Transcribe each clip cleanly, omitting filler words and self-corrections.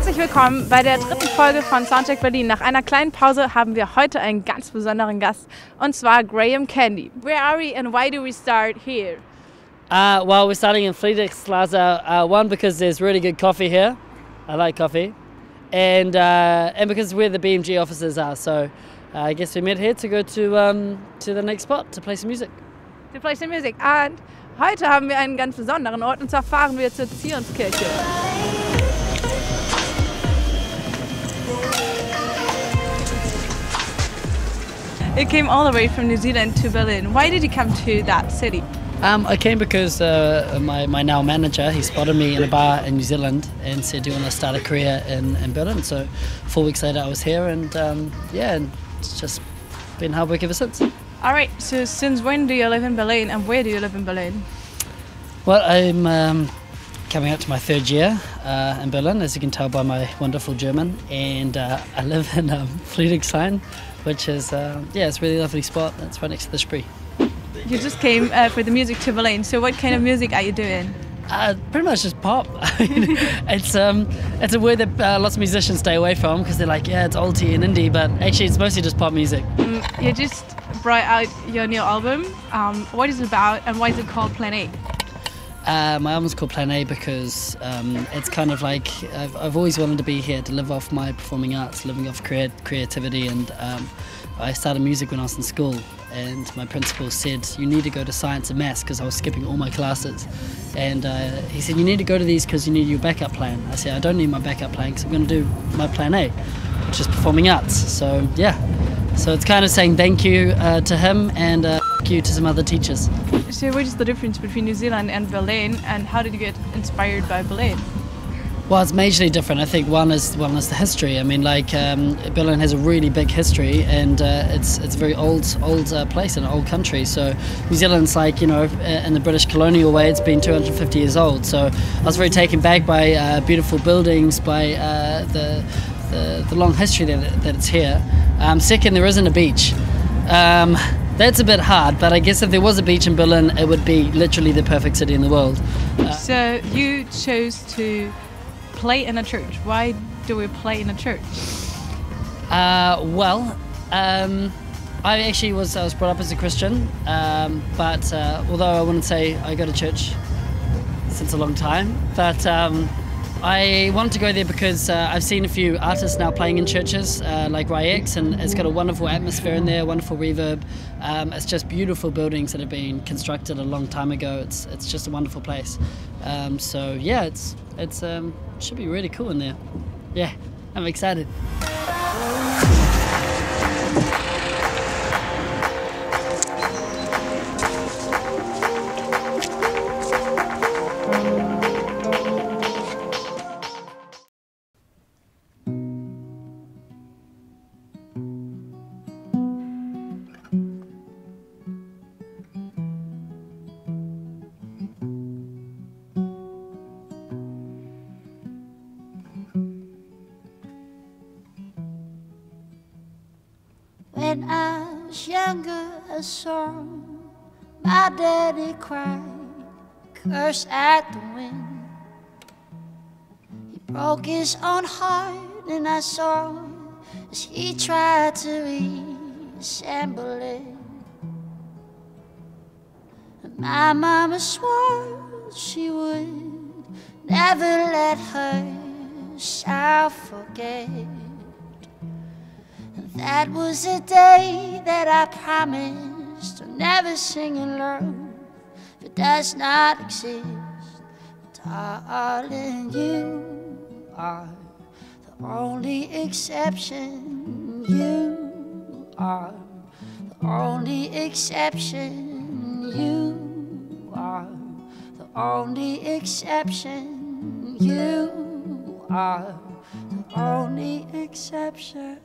Herzlich willkommen bei der dritten Folge von Soundcheck Berlin. Nach einer kleinen Pause haben wir heute einen ganz besonderen Gast, und zwar Graham Candy. Where are we and why do we start here? Well, we're starting in Friedrichstraße, one because there's really good coffee here. I like coffee. And because where the BMG offices are, so I guess we met here to go to the next spot to play some music. To play some music. Und heute haben wir einen ganz besonderen Ort, und zwar fahren wir zur Zionskirche. You came all the way from New Zealand to Berlin. Why did you come to that city? I came because my now manager, he spotted me in a bar in New Zealand and said, do you want to start a career in Berlin? So 4 weeks later I was here, and and it's just been hard work ever since. All right, so since when do you live in Berlin, and where do you live in Berlin? Well, I'm coming up to my third year in Berlin, as you can tell by my wonderful German, and I live in Friedrichshain, which is it's a really lovely spot. It's right next to the Spree. You just came for the music to Berlin, so what kind of music are you doing? Pretty much just pop. It's a word that lots of musicians stay away from because they're like, yeah, it's alty and indie, but actually it's mostly just pop music. You just brought out your new album. What is it about, and why is it called Plan A? My album's called Plan A because it's kind of like I've always wanted to be here to live off my performing arts, living off creativity, and I started music when I was in school, and my principal said you need to go to science and maths because I was skipping all my classes, and he said you need to go to these because you need your backup plan. I said I don't need my backup plan because I'm going to do my Plan A, which is performing arts. So yeah, so it's kind of saying thank you to him and thank you to some other teachers. So what is the difference between New Zealand and Berlin, and how did you get inspired by Berlin? Well, it's majorly different. I think one is the history. I mean, like Berlin has a really big history, and it's a very old place and an old country. So New Zealand's like, you know, in the British colonial way, it's been 250 years old. So I was very taken back by beautiful buildings, by the long history that it's here. Second, there isn't a beach. That's a bit hard, but I guess if there was a beach in Berlin, it would be literally the perfect city in the world. So you chose to play in a church. Why do we play in a church? I was brought up as a Christian, but although I wouldn't say I go to church since a long time, but I wanted to go there because I've seen a few artists now playing in churches like Ryx, and it's got a wonderful atmosphere in there, wonderful reverb. It's just beautiful buildings that have been constructed a long time ago. It's just a wonderful place. So yeah, it's should be really cool in there. Yeah, I'm excited. When I was younger, I saw my daddy cry, curse at the wind. He broke his own heart, and I saw as he tried to reassemble it. And my mama swore she would never let herself forget. That was the day that I promised to never sing in love if it does not exist. Darling, you are the only exception. You are the only exception. You are the only exception. You are the only exception.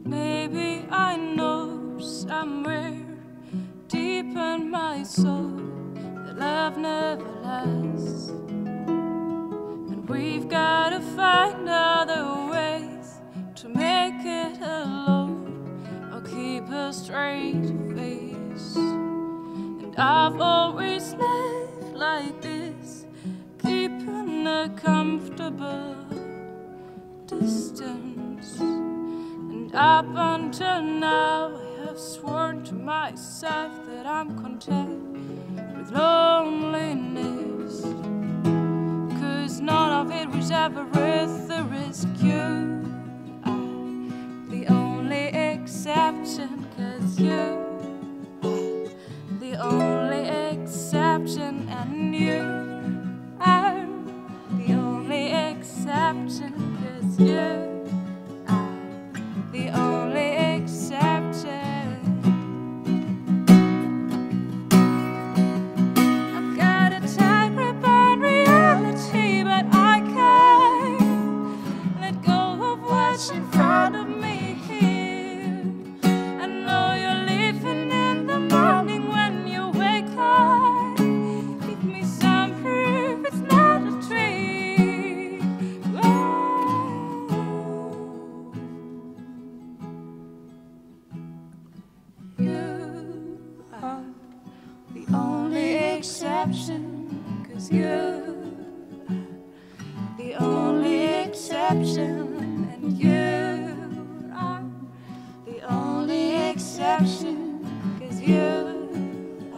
Maybe I know somewhere deep in my soul that love never lasts, and we've gotta find other ways to make it alone or keep a straight face. And I've always lived like this, keeping a comfortable distance. And up until now I have sworn to myself that I'm content with loneliness, 'cause none of it was ever worth the risk. You are the only exception, 'cause you are the only exception, and you are the only exception, 'cause you are the only exception. I've got a tight grip on reality, but I can't let go of what's in front of me here. I know you're leaving in the morning when you wake up. Give me some proof it's not a dream. You are the only exception, 'cause you are the only exception, and you are the only exception, 'cause you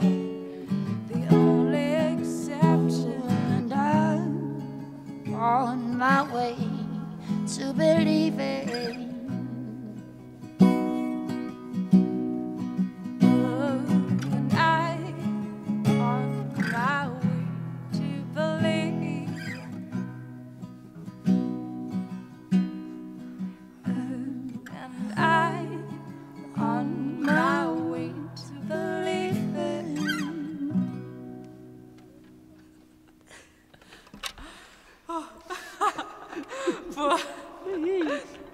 are the only exception. And I'm on my way to believing. And I'm on my way to believe. And I'm on my way to believing.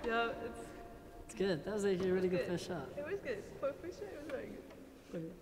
Yeah, It's good. That was actually a really good first shot. it was good. For sure, it was very good. Okay.